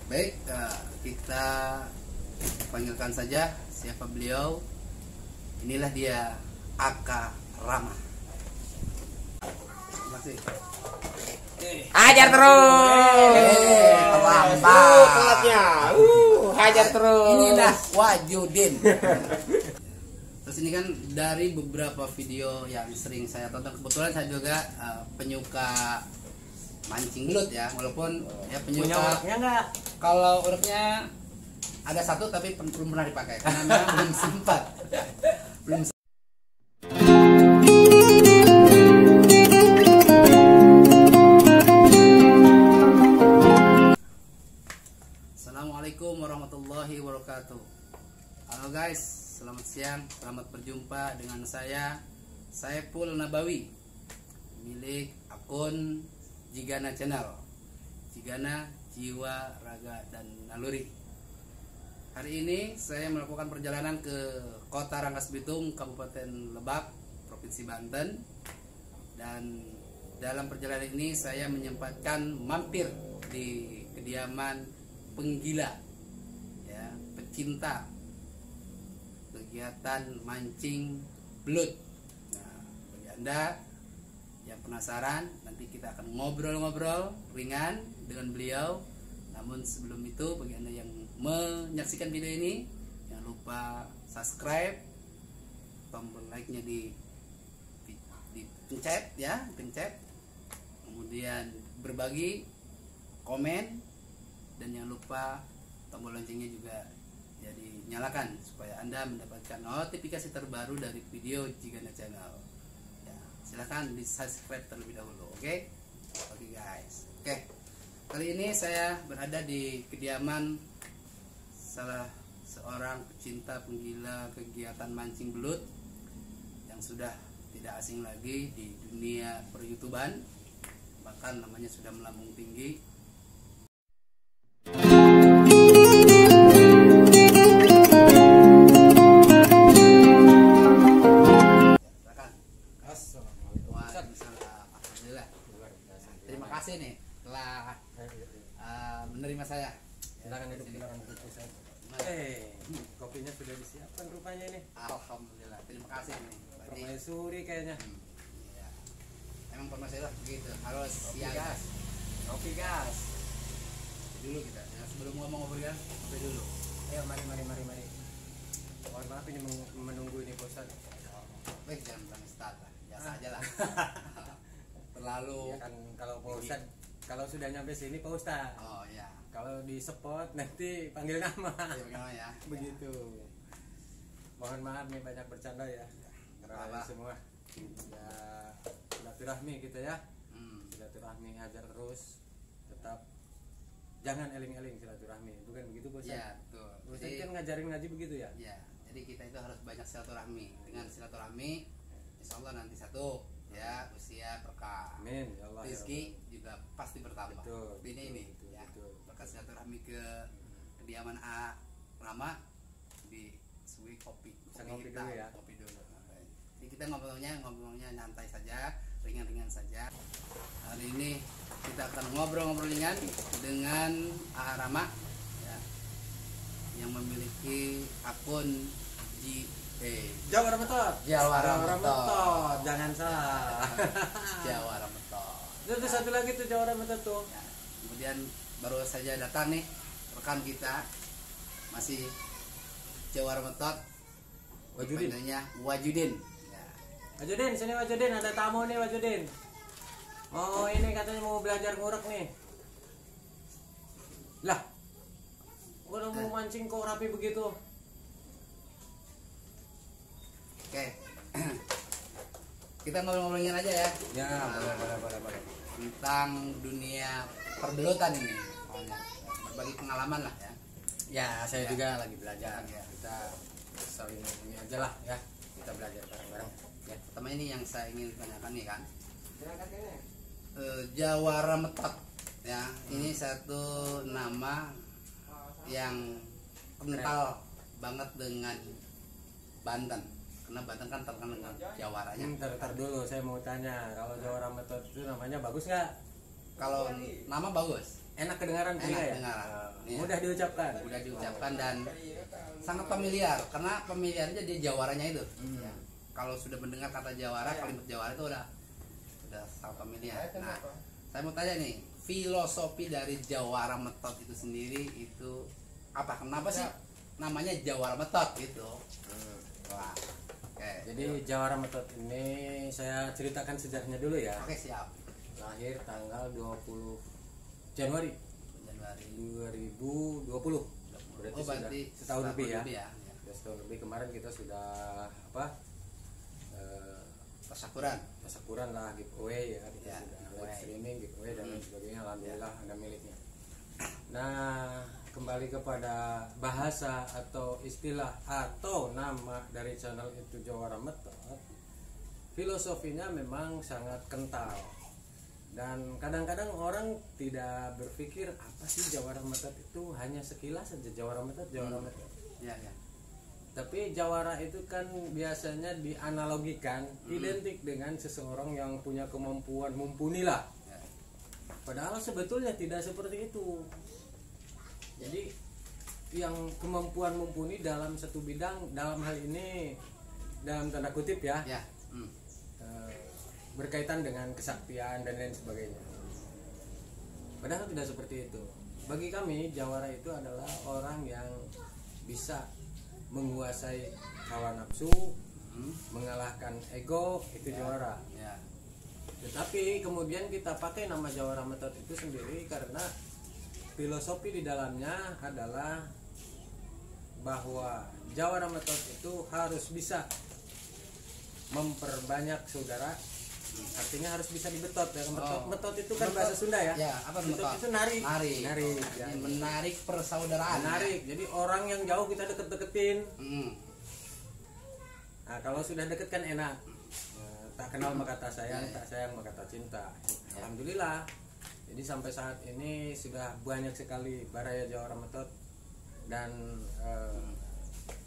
Baik, kita panggilkan saja siapa beliau. Inilah dia Aka Rama. Terima kasih. Hajar terus. Terlambat. Telatnya. Hajar terus. Inilah Wajudin. Terus ini kan dari beberapa video yang sering saya tonton. Kebetulan saya juga penyuka mancing belut ya, walaupun ya penyuka. Punya ureknya enggak? Kalau ureknya ada satu tapi belum pernah dipakai karena memang belum sempat. Belum. Assalamualaikum warahmatullahi wabarakatuh. Halo guys, selamat siang, selamat berjumpa dengan saya Saiful Nabawi, milik akun Jigana Channel, Jigana Jiwa Raga dan Naluri. Hari ini saya melakukan perjalanan ke Kota Rangkas Bitung, Kabupaten Lebak, Provinsi Banten. Dan dalam perjalanan ini saya menyempatkan mampir di kediaman penggila, ya, pecinta kegiatan mancing belut. Nah, bagi Anda yang penasaran, nanti kita akan ngobrol-ngobrol ringan dengan beliau. Namun sebelum itu, bagi Anda yang menyaksikan video ini, jangan lupa subscribe, tombol like-nya dipencet ya, pencet. Kemudian berbagi, komen, dan jangan lupa tombol loncengnya juga ya dinyalakan supaya Anda mendapatkan notifikasi terbaru dari video Jigana Channel. Ya, silahkan di subscribe terlebih dahulu, oke? Oke guys, oke. Kali ini saya berada di kediaman salah seorang pecinta penggila kegiatan mancing belut yang sudah tidak asing lagi di dunia per-YouTuban, bahkan namanya sudah melambung tinggi. Terima kasih nih telah menerima saya. Silakan duduk, silakan duduk. Kopinya sudah disiapkan rupanya ini. Alhamdulillah, terima kasih nih. Permaisuri kayaknya. Ya. Emang permaisuri lah begitu. Harus siap. Kopi gas. Dulu kita. Ya, sebelum ngomong kan, kopi dulu. Ayo mari. Mohon maaf ini menunggu ini bosan. Baik, jangan tanya start lah. Biasa aja lah. Terlalu Ya kan kalau Pak Ustad, kalau sudah nyampe sini Pak Ustad. Oh ya. Kalau di spot nanti panggil nama. Ya. Begitu. Mohon maaf nih banyak bercanda ya. Karena semua ya silaturahmi kita ya. Silaturahmi hajar terus, tetap jangan eling-eling silaturahmi. Bukan begitu Bos? Ya, betul. Ustad kan ngajarin ngaji begitu ya? Ya, jadi kita itu harus banyak silaturahmi. Dengan silaturahmi insya Allah nanti satu ya usia berkah. Amin ya Allah. Rizki juga pasti bertambah. Betul. Ini ya. Betul. Berkat silaturahmi ke kediaman A Rama di Sui kopi. Ngopi dulu ya. Kopi dulu. Jadi kita ngobrolnya nyantai saja, ringan-ringan saja. Hari ini kita akan ngobrol-ngobrol ringan dengan A Rama ya, yang memiliki akun Jawara Metot. Jangan salah. Jawara Metot. Itu satu lagi tuh Jawara Metot tuh. Ya, kemudian baru saja datang nih rekan kita, masih Jawara Metot. Wajudin. Panggilnya Wajudin. Ya. Wajudin, sini Wajudin, ada tamu nih Wajudin. Oh ini katanya mau belajar ngurek nih. Lah, gua mau mancing kok rapi begitu. Oke. Kita ngobrol-ngobrolin aja ya. Ya, boleh. Tentang dunia perbelutan ini. Berbagi pengalaman lah ya. Ya, saya Ya. juga lagi belajar. Ya. Kita saling ini aja lah ya. Kita belajar bareng-bareng. Ya, pertama ini yang saya ingin tanyakan nih kan. Jawara Metot ya. Ini satu nama yang kental banget dengan Banten. Karena Banten kan terkenal dengan jawaranya. Ntar dulu saya mau tanya, kalau Jawara Metot itu namanya bagus nggak? Kalau nama bagus, Enak kedengaran enak telinga ya? dengar. ya. Mudah diucapkan dan sangat familiar karena familiarnya di jawaranya itu. Ya. Kalau sudah mendengar kata jawara, kalimat jawara itu udah sangat familiar. Nah, saya mau tanya nih, filosofi dari jawara metode itu sendiri itu apa? Kenapa sih namanya jawara metode gitu? Wah. Jadi jawara metode ini saya ceritakan sejarahnya dulu ya. Oke, siap. Lahir tanggal 20 Januari 2020. Berarti sudah setahun lebih ya. Sudah setahun lebih. Kemarin kita sudah tasakuran lah, giveaway ya. Kita sudah live streaming, giveaway dan lain sebagainya. Alhamdulillah ada miliknya. Nah, kembali kepada bahasa atau istilah atau nama dari channel itu Jawara Method. Filosofinya memang sangat kental. Dan kadang-kadang orang tidak berpikir apa sih Jawara Method itu, hanya sekilas saja Jawara Method. Ya. Tapi jawara itu kan biasanya dianalogikan identik dengan seseorang yang punya kemampuan mumpuni lah. Padahal sebetulnya tidak seperti itu. Jadi yang kemampuan mumpuni dalam satu bidang, dalam hal ini dalam tanda kutip ya. Berkaitan dengan kesaktian dan lain sebagainya. Padahal tidak seperti itu. Bagi kami jawara itu adalah orang yang bisa menguasai hawa nafsu, mengalahkan ego, itu jawara. Tetapi kemudian kita pakai nama Jawara Method itu sendiri karena filosofi di dalamnya adalah bahwa Jawara Method itu harus bisa memperbanyak saudara. Artinya harus bisa dibetot ya. Metot itu kan bahasa Sunda ya. Apa betot itu narik. Ya, menarik persaudaraan. Menarik. Ya. Jadi orang yang jauh kita deket-deketin. Nah, kalau sudah deket kan enak. Tak kenal maka tak sayang, tak sayang maka tak cinta. Alhamdulillah. Jadi sampai saat ini sudah banyak sekali Baraya Jawara Method dan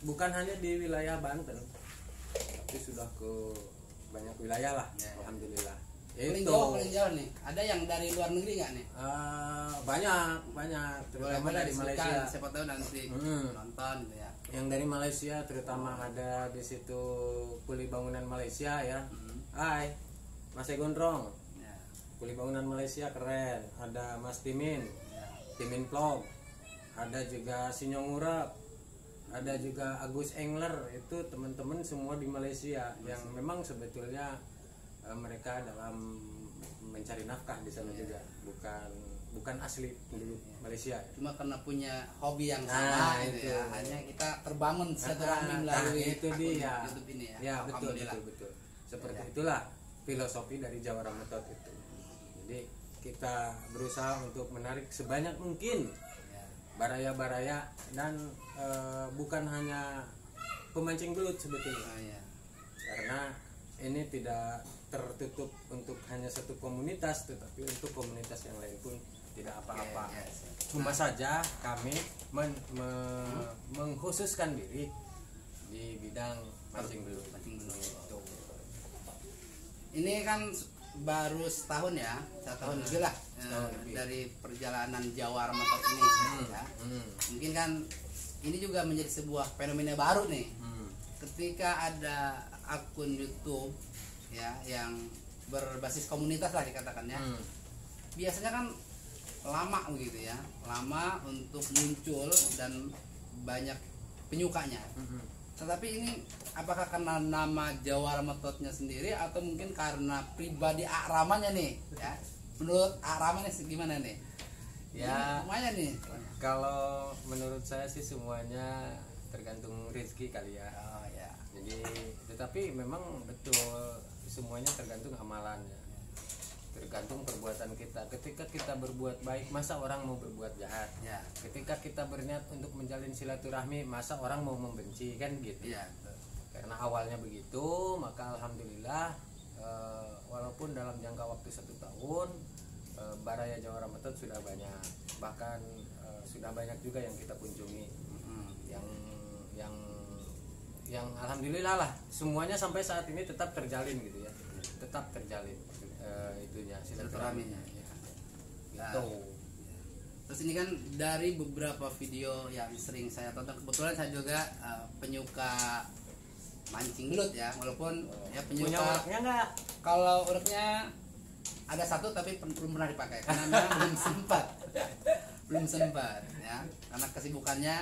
bukan hanya di wilayah Banten, tapi sudah ke banyak wilayah lah. Alhamdulillah. Paling jauh nih. Ada yang dari luar negeri nggak nih? Banyak. Terutama dari Malaysia. Siapa tahu nanti nonton gitu ya. Yang dari Malaysia terutama ada di situ Kuli Bangunan Malaysia ya. Hai, Mas Gondrong. Kuli Bangunan Malaysia keren. Ada Mas Timin, Timin Vlog. Ada juga Sinyong Urap. Ada juga Agus Engler, itu teman-teman semua di Malaysia yang memang sebetulnya mereka dalam mencari nafkah di sana juga, bukan asli penduduk Malaysia. Cuma karena punya hobi yang sama gitu ya. Hanya kita terbangun silaturahmi melalui itu dia. YouTube ini ya. Ya, betul. Seperti itulah filosofi dari Jawara Method itu. Jadi kita berusaha untuk menarik sebanyak mungkin baraya-baraya dan bukan hanya pemancing belut sebetulnya. Karena ini tidak tertutup untuk hanya satu komunitas, tetapi untuk komunitas yang lain pun tidak apa-apa. Cuma saja kami mengkhususkan diri di bidang mancing belut. Ini kan baru setahun ya, 1 tahun lebih lah dari perjalanan Jawara Method ini ya. Mungkin kan ini juga menjadi sebuah fenomena baru nih. Ketika ada akun YouTube ya yang berbasis komunitas lah dikatakan ya. Biasanya kan lama begitu ya, lama untuk muncul dan banyak penyukanya. Tetapi ini apakah karena nama Jawara Methodnya sendiri atau mungkin karena pribadi Akramanya nih ya? Menurut Akramanya gimana nih? Ya lumayan nih. Kalau menurut saya sih semuanya tergantung rezeki kali ya. Jadi tetapi memang betul semuanya tergantung amalannya. Tergantung perbuatan kita. Ketika kita berbuat baik, masa orang mau berbuat jahat? Ya. Ketika kita berniat untuk menjalin silaturahmi, masa orang mau membenci, kan gitu? Ya. Karena awalnya begitu, maka alhamdulillah walaupun dalam jangka waktu 1 tahun Baraya Jawara Method sudah banyak, bahkan sudah banyak juga yang kita kunjungi, yang alhamdulillah lah semuanya sampai saat ini tetap terjalin gitu ya, tetap terjalin itunya silaturahminya ya. Gitu. Terus ini kan dari beberapa video yang sering saya tonton, kebetulan saya juga penyuka mancing belut ya, walaupun ya Punya penyuka. ureknya nggak? Kalau ureknya ada satu tapi belum pernah dipakai karena memang belum sempat ya, karena kesibukannya.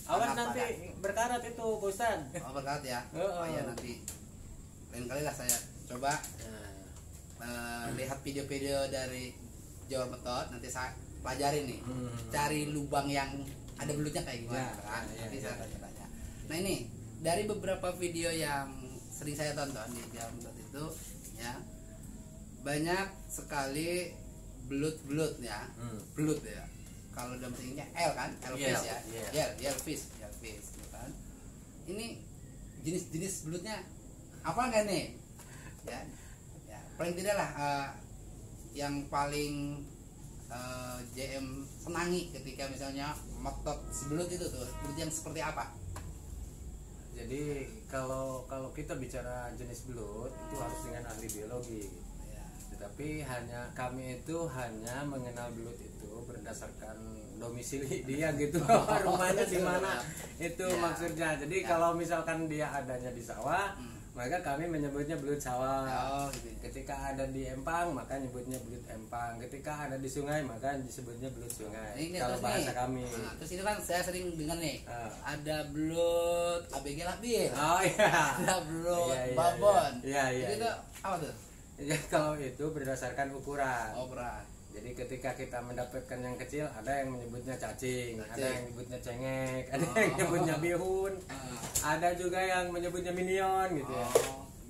Awas nanti berkarat itu Ustaz. Oh berkat ya. Oh ya, nanti lain kali lah saya coba lihat video-video dari Jawa Metode, nanti saya pelajari nih, cari lubang yang ada belutnya kayak gimana kan. Nanti saya tanya-tanya. Nah ini dari beberapa video yang sering saya tonton di Jawa Metode itu ya, banyak sekali belut ya, belut ya. Kalau dalam singnya L kan, L-fish ya, L-fish gitu kan. Ini jenis-jenis belutnya apa nggak nih? Ya, paling tidak lah yang paling JM senangi ketika misalnya motot si belut itu tuh, belut yang seperti apa? Jadi kalau kita bicara jenis belut itu harus dengan ahli biologi. Tetapi kami itu hanya mengenal belut itu berdasarkan domisili dia gitu. Rumahnya di mana itu maksudnya. Jadi kalau misalkan dia adanya di sawah, maka kami menyebutnya belut sawah. Ketika ada di empang maka nyebutnya belut empang. Ketika ada di sungai maka disebutnya belut sungai. Kalau bahasa kami. Terus itu kan saya sering dengar nih, ada belut ABG labil. Oh iya. Ada belut babon. Iya. Itu apa tuh? Ya kalau itu berdasarkan ukuran. Ukuran. Jadi ketika kita mendapatkan yang kecil, ada yang menyebutnya cacing, ada yang menyebutnya cengek, ada yang menyebutnya bihun, ada juga yang menyebutnya minion gitu ya.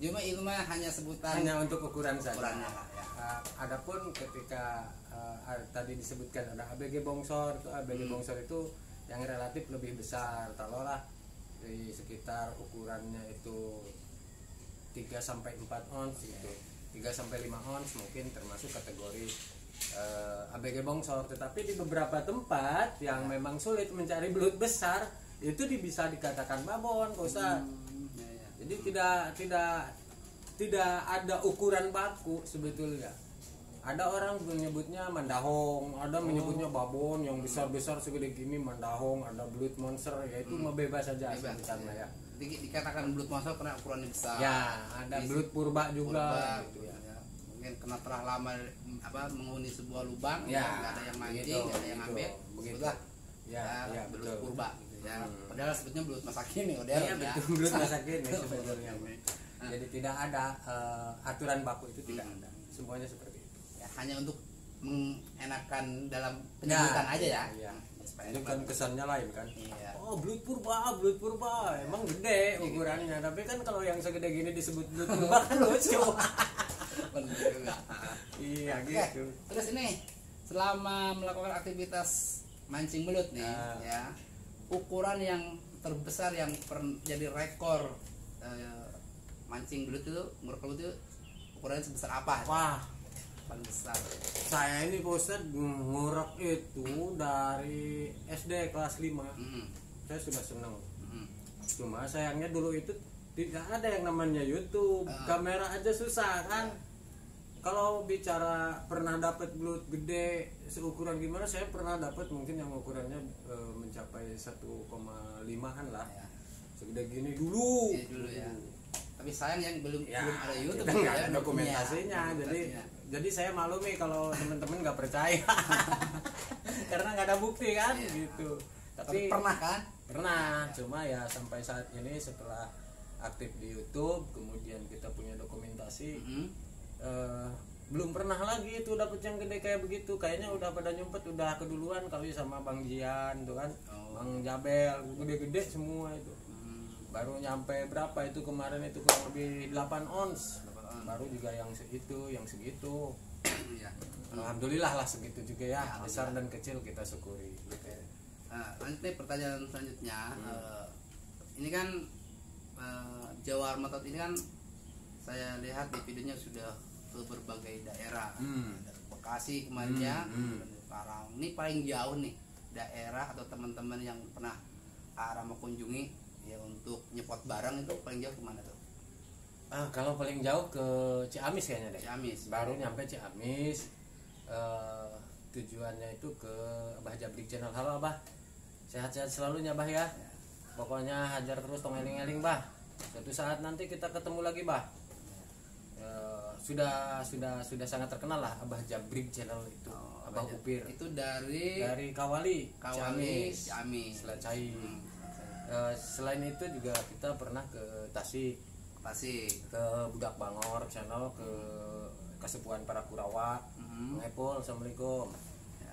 Cuma itu mah hanya sebutan, hanya untuk ukuran saja. Ukurannya, adapun ketika tadi disebutkan ada ABG bongsor, itu ABG bongsor itu yang relatif lebih besar, taruhlah di sekitar ukurannya itu 3 sampai 4 ons gitu. 3 sampai 5 ons mungkin termasuk kategori ABG bongsor. Tetapi di beberapa tempat yang memang sulit mencari belut besar itu bisa dikatakan babon, Ustaz. Jadi tidak ada ukuran baku sebetulnya. Ada orang menyebutnya mandahong, ada menyebutnya babon yang besar-besar segede gini mandahong, ada belut monster, yaitu bebas saja sebutannya ya. Dikatakan belut monster karena ukurannya besar. Ya, ada belut purba juga gitu ya. Mungkin karena telah lama menghuni sebuah lubang, nggak ada yang mancing, nggak ada yang ambil, begitulah. Ya, belut purba gitu ya. Padahal sebetulnya belut masa kini modern ya. Betul, belut masa kini sebetulnya. Jadi tidak ada aturan baku itu tidak ada. Semuanya seperti itu. Ya, hanya untuk mengenakan dalam penyebutan aja ya. Iya. Ini kan kesannya lain kan. Iya. Oh, belut purba, emang gede ukurannya. Tapi kan kalau yang segede gini disebut belut purba kan lucu. Iya gitu. Terus ini selama melakukan aktivitas mancing belut nih ya, ukuran yang terbesar yang jadi rekor mancing belut itu, nguruk belut itu ukurannya sebesar apa? Wah, paling besar. Saya ini Ustaz nguruk itu dari SD kelas 5. Saya sudah senang. Cuma sayangnya dulu itu tidak ada yang namanya YouTube, kamera aja susah kan. Kalau bicara pernah dapat belut gede seukuran gimana, saya pernah dapat mungkin yang ukurannya mencapai 1,5an lah. Segede gini dulu. Iya, dulu ya. Tapi sayang yang belum ada YouTube, nggak ada dokumentasinya. Jadi saya malu nih kalau teman-teman nggak percaya. Karena nggak ada bukti kan gitu. Tapi pernah kan? Pernah, cuma ya sampai saat ini setelah aktif di YouTube, kemudian kita punya dokumentasi, belum pernah lagi itu dapet yang gede kayak begitu. Kayaknya udah pada nyumpet, udah keduluan kali sama Bang Jian tuh kan, Bang Jabel, gede-gede semua itu. Baru nyampe berapa itu kemarin itu kurang lebih 8 ons. Baru juga yang segitu. Alhamdulillah lah segitu juga ya, besar dan kecil kita syukuri. Nah, nanti pertanyaan selanjutnya, ini kan Jawa Metode ini kan saya lihat di videonya sudah ke berbagai daerah, dari Bekasi kemarin ya, Parang. Ini paling jauh nih daerah atau teman-teman yang pernah Rama kunjungi ya untuk nyepot barang itu paling jauh kemana tuh? Kalau paling jauh ke Ciamis kayaknya deh. Ciamis. Baru nyampe Ciamis. tujuannya itu ke Abah Jabrik Channel. Halo Abah, sehat-sehat selalunya Bah ya. Pokoknya hajar terus, tong eling-eling Bah. Suatu saat nanti kita ketemu lagi Bah. Sudah sangat terkenal lah Abah Jabrik Channel itu. Abah Upir itu dari Kawali Ciamis. Selacai. Selain itu juga kita pernah ke Tasik, ke Budak Bangor Channel, ke Kasepuan para Kurawa, Ngepol, assalamualaikum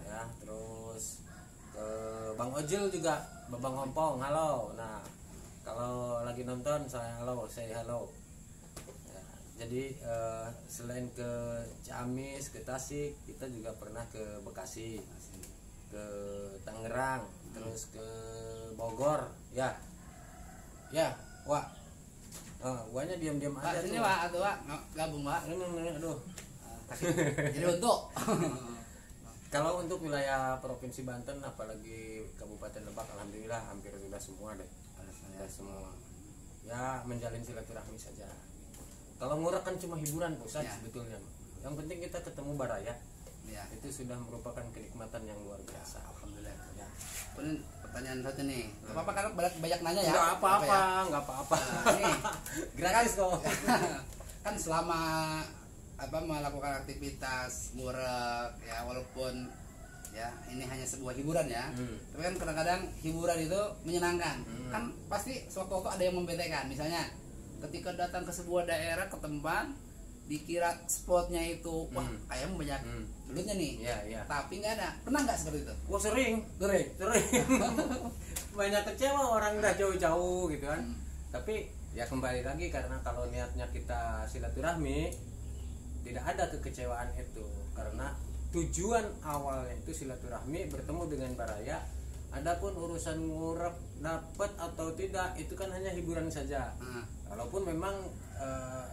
ya. Terus ke Bang Ojil juga, Babang Ngompong, halo. Nah kalau lagi nonton saya halo, saya halo ya. Jadi selain ke Ciamis, ke Tasik, kita juga pernah ke Bekasi, ke Tangerang, terus ke Bogor ya. Wah, Wahnya diam-diam aja sini tuh. Wak, Wak, gabung Wak. Aduh. Jadi untuk Kalau untuk wilayah Provinsi Banten, apalagi Kabupaten Lebak, alhamdulillah hampir sudah semua deh. Sudah semua. Ya menjalin silaturahmi saja. Kalau ngurek kan cuma hiburan pusat ya. Sebetulnya. Yang penting kita ketemu baraya. Ya. Itu sudah merupakan kenikmatan yang luar biasa. Alhamdulillah. Ya. Kemudian pertanyaan satu nih. Apa-apa kan banyak nanya ya? Enggak apa-apa. Ini Gratis kok. kan selama melakukan aktivitas ngurek ya, walaupun ya ini hanya sebuah hiburan ya, tapi kan kadang-kadang hiburan itu menyenangkan. Kan pasti suatu waktu ada yang membetekan. Misalnya ketika datang ke sebuah daerah, ke tempat dikira spotnya itu wah kayaknya banyak belutnya nih, ya. tapi nggak ada. Pernah nggak seperti itu? Wah sering. Banyak kecewa orang udah jauh-jauh gitu kan. Tapi ya kembali lagi, karena kalau niatnya kita silaturahmi, tidak ada kekecewaan itu, karena tujuan awalnya itu silaturahmi, bertemu dengan baraya. Adapun urusan ngurep dapat atau tidak itu kan hanya hiburan saja. Walaupun memang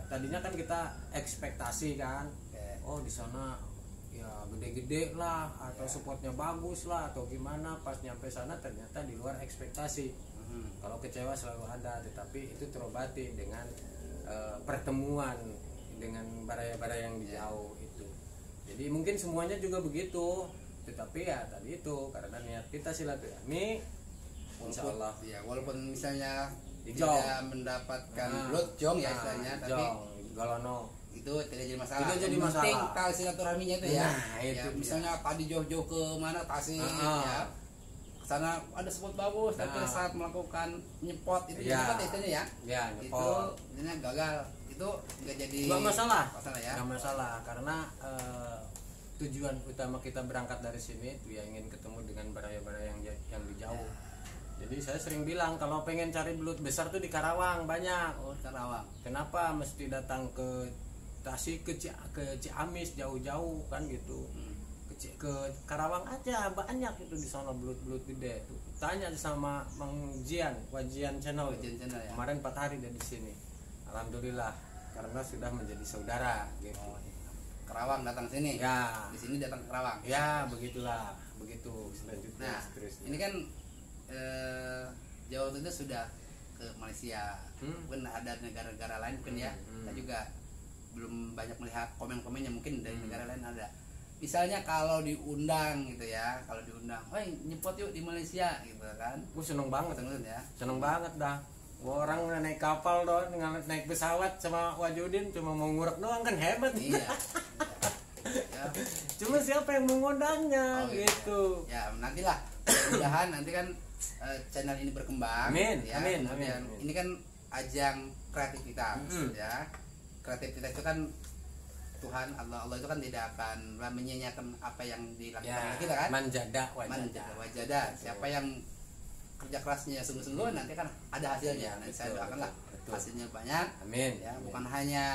tadinya kan kita ekspektasi kan, oh di sana ya gede-gede lah, atau spotnya bagus lah, atau gimana. Pas nyampe sana ternyata di luar ekspektasi. Kalau kecewa selalu ada, tetapi itu terobati dengan pertemuan dengan baraya-baraya yang jauh itu. Jadi mungkin semuanya juga begitu, tetapi ya tadi itu karena niat kita silaturahmi, insyaallah ya, walaupun misalnya Jong. tidak mendapatkan blood jong ya istilahnya, tapi galono itu tidak jadi masalah. Tidak jadi Yang penting masalah. tali silaturahminya itu ya. Nah, itu Ya, dia. misalnya tadi jauh-jauh ke mana Tasik ya. Sana ada spot bagus, tapi saat melakukan nyepot itu nyepot istilahnya ya. Ya, Itu nyepot. istilahnya gagal. Itu nggak jadi Nggak masalah ya. nggak masalah, karena tujuan utama kita berangkat dari sini itu ya ingin ketemu dengan baraya-baraya yang di jauh. Jadi saya sering bilang kalau pengen cari belut besar tuh di Karawang banyak. Oh, Karawang. Kenapa mesti datang ke Tasik, ke Ciamis jauh-jauh kan gitu. Ke Karawang aja banyak itu di sana belut-belut gede tuh. Tanya sama Mang Jian, Wajian Channel. Ya. Kemarin 4 hari dia di sini. Alhamdulillah karena sudah menjadi saudara gitu. Karawang datang sini. Ya. Di sini datang ke Karawang. Ya, begitulah. Begitu selanjutnya. Nah, seterusnya. ini kan Jawa itu sudah ke Malaysia. Mungkin ada negara-negara lain mungkin ya. Kita juga belum banyak melihat komen-komennya, mungkin dari negara lain ada. Misalnya kalau diundang gitu ya, kalau diundang, "Woi, nyepot yuk di Malaysia" gitu kan. Gue seneng banget ya. Seneng banget dah. Orang naik kapal doang, naik pesawat sama Wajudin cuma mau ngurek doang kan hebat. Iya. Ya. Cuma siapa yang mengundangnya gitu. Ya, nantilah. Mudah-mudahan nanti kan channel ini berkembang. Amin, ya. amin. Ini kan ajang kreativitas ya. Kreativitas itu kan Tuhan Allah itu kan tidak akan menyanyiakan apa yang dilakukan oleh kita kan. Manjada wajada. Siapa yang kerja kerasnya sungguh-sungguh nanti kan ada hasilnya. Nanti saya doakanlah hasilnya banyak. Amin. Ya, bukan hanya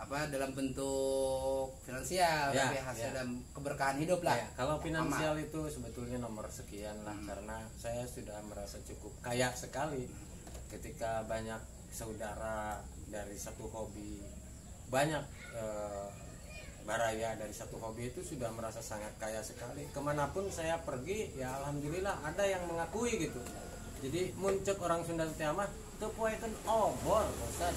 dalam bentuk finansial, tapi hasil dan keberkahan hidup lah. Ya, kalau finansial itu sebetulnya nomor sekian lah, karena saya sudah merasa cukup kaya sekali ketika banyak saudara dari satu hobi, banyak baraya dari satu hobi itu sudah merasa sangat kaya sekali. Kemanapun saya pergi ya alhamdulillah ada yang mengakui gitu. Jadi muncul orang Sunda Tiamah itu poekan obor Ustaz.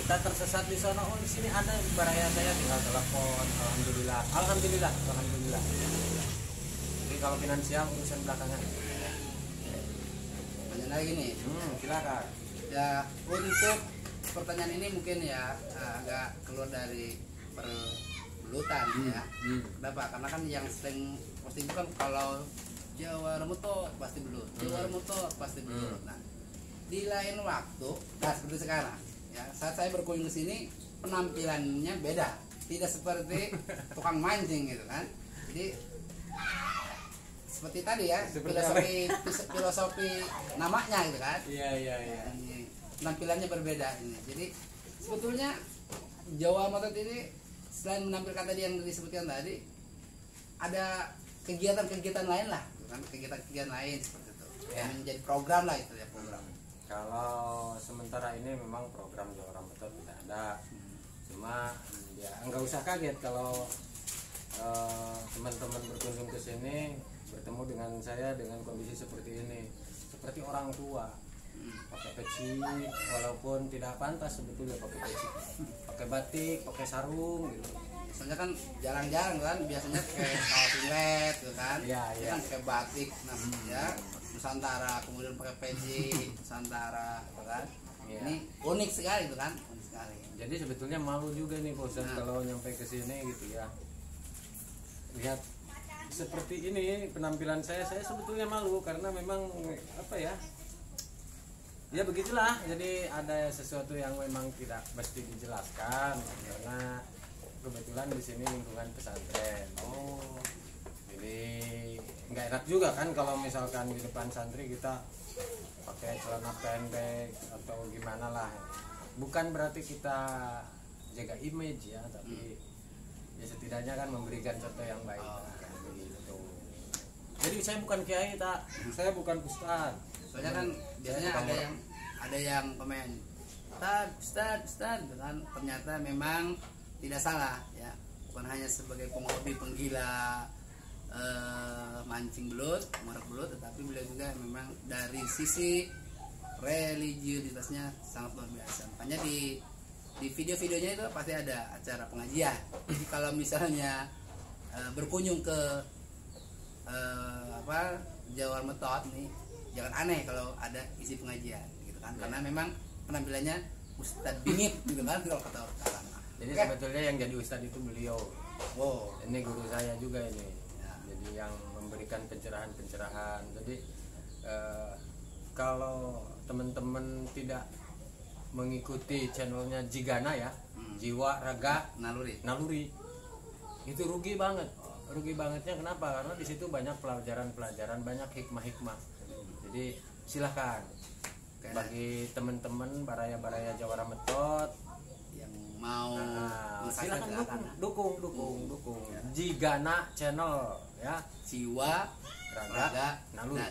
kita tersesat di sana, oh di sini ada baraya saya, tinggal telepon. Alhamdulillah. Jadi kalau finansial urusan belakangan. Banyak lagi nih. Silakan. Ya, untuk pertanyaan ini mungkin ya agak keluar dari perbelutan ya. Kenapa? Karena kan yang sering posting itu kan kalau Jawa Remuto pasti belut, Jawa Remuto pasti belut. Nah, di lain waktu, seperti sekarang ya, saat saya berkunjung ke sini penampilannya beda, tidak seperti tukang mancing gitu kan. Jadi seperti tadi ya, filosofi namanya gitu kan. Iya. Penampilannya berbeda ini. Jadi sebetulnya Jawa Metot ini selain menampilkan tadi yang disebutkan tadi, ada kegiatan-kegiatan lain lah, kan, kegiatan-kegiatan lain seperti itu. Ya. Menjadi program lah itu ya, program. Kalau sementara ini memang program Jawa Metot tidak ada. Cuma ya nggak usah kaget kalau teman-teman berkunjung ke sini bertemu dengan saya dengan kondisi seperti ini, seperti orang tua. Pakai peci, walaupun tidak pantas sebetulnya pakai peci, pakai batik, pakai sarung gitu. Soalnya kan jarang-jarang kan, biasanya kayak kaos singlet gitu kan. Iya. Kan kayak batik, ya Nusantara, kemudian pakai peci Nusantara gitu kan. Iya. Ini unik sekali itu kan, unik sekali. Jadi sebetulnya malu juga nih Pak Ustadz kalau nyampe ke sini gitu ya. Lihat seperti ini penampilan saya sebetulnya malu karena memang apa ya? Ya begitulah, jadi ada sesuatu yang memang tidak mesti dijelaskan karena kebetulan di sini lingkungan pesantren. Jadi nggak enak juga kan kalau misalkan di depan santri kita pakai celana pendek atau gimana lah. Bukan berarti kita jaga image ya, tapi ya setidaknya kan memberikan contoh yang baik. Begitu. Jadi saya bukan kiai, saya bukan ustadz. Soalnya kan biasanya ada yang komen Ustad kan, ternyata memang tidak salah ya, bukan hanya sebagai penghobi penggila mancing belut, merak belut, tetapi beliau juga memang dari sisi religiusitasnya sangat luar biasa. Makanya di video-videonya itu pasti ada acara pengajian. Jadi kalau misalnya berkunjung ke Jawa Metot nih, jangan aneh kalau ada isi pengajian gitu kan, karena memang penampilannya Ustadz bingit gitu kan kalau kata orang. Jadi sebetulnya yang jadi Ustadz itu beliau. Ini guru saya juga ini ya. Jadi yang memberikan pencerahan. Jadi kalau teman-teman tidak mengikuti channelnya Jigana ya, Jiwa Raga Naluri, itu rugi bangetnya. Kenapa? Karena di situ banyak pelajaran, banyak hikmah. Jadi silahkan bagi teman-teman baraya Jawa Metot yang mau silahkan dukung Jigana channel ya, Jiwa Raga Naluri.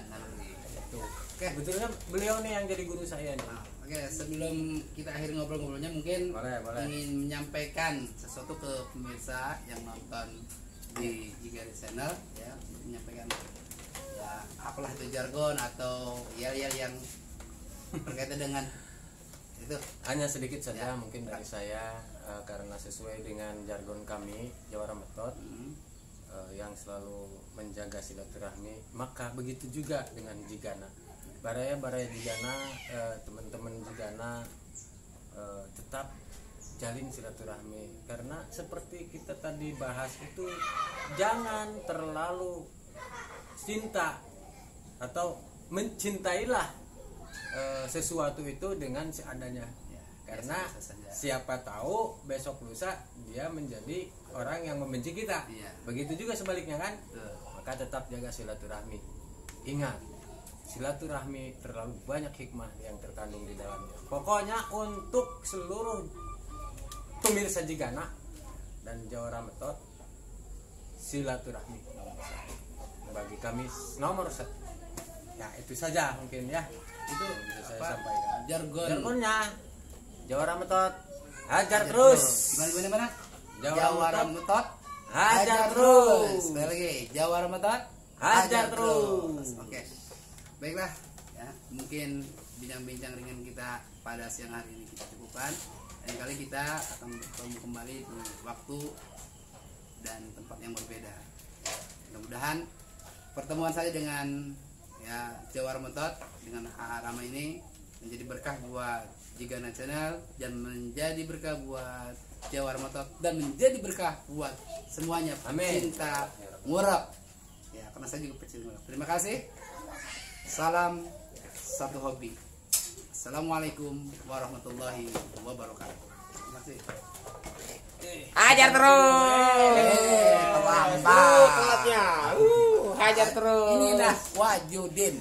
Itu. Oke, betulnya beliau nih yang jadi guru saya nih. Oke, sebelum kita akhiri ngobrol-ngobrolnya mungkin boleh. ingin menyampaikan sesuatu ke pemirsa yang nonton di Jigana channel ya, menyampaikan ya apalah itu jargon atau yel-yel yang berkaitan dengan itu. Hanya sedikit saja mungkin dari saya karena sesuai dengan jargon kami Jawa Metot yang selalu menjaga silaturahmi, maka begitu juga dengan Jigana. Baraya Jigana, teman-teman Jigana tetap jalin silaturahmi, karena seperti kita tadi bahas itu jangan terlalu cinta atau mencintailah sesuatu itu dengan seadanya ya, karena siapa tahu besok lusa dia menjadi orang yang membenci kita ya. Begitu juga sebaliknya kan. Maka tetap jaga silaturahmi. Ingat, silaturahmi terlalu banyak hikmah yang terkandung di dalamnya. Pokoknya untuk seluruh pemirsa Jigana dan Jawa Metot, silaturahmi bagi kami nomor 1. Ya itu saja mungkin ya, itu bisa saya sampaikan. Jargonnya Jawa Metot hajar terus. Gimana? Jawa Metot hajar terus. Sekali lagi, Jawa Metot hajar terus. Oke. Baiklah ya, mungkin bincang-bincang ringan kita pada siang hari ini kita cukupkan. Lain kali kita akan bertemu kembali di waktu dan tempat yang berbeda. Mudah-mudahan pertemuan saya dengan Jawara Motot dengan AA Rama ini menjadi berkah buat Jigana Channel dan menjadi berkah buat Jawara Motot dan menjadi berkah buat semuanya pecinta ngurap. Ya, karena saya juga pecinta ngurap. Terima kasih. Salam satu hobi. Assalamualaikum warahmatullahi wabarakatuh. Terima kasih. Hajar terus. Terlambat. Telatnya. Hajar terus. Ini dah wajudin.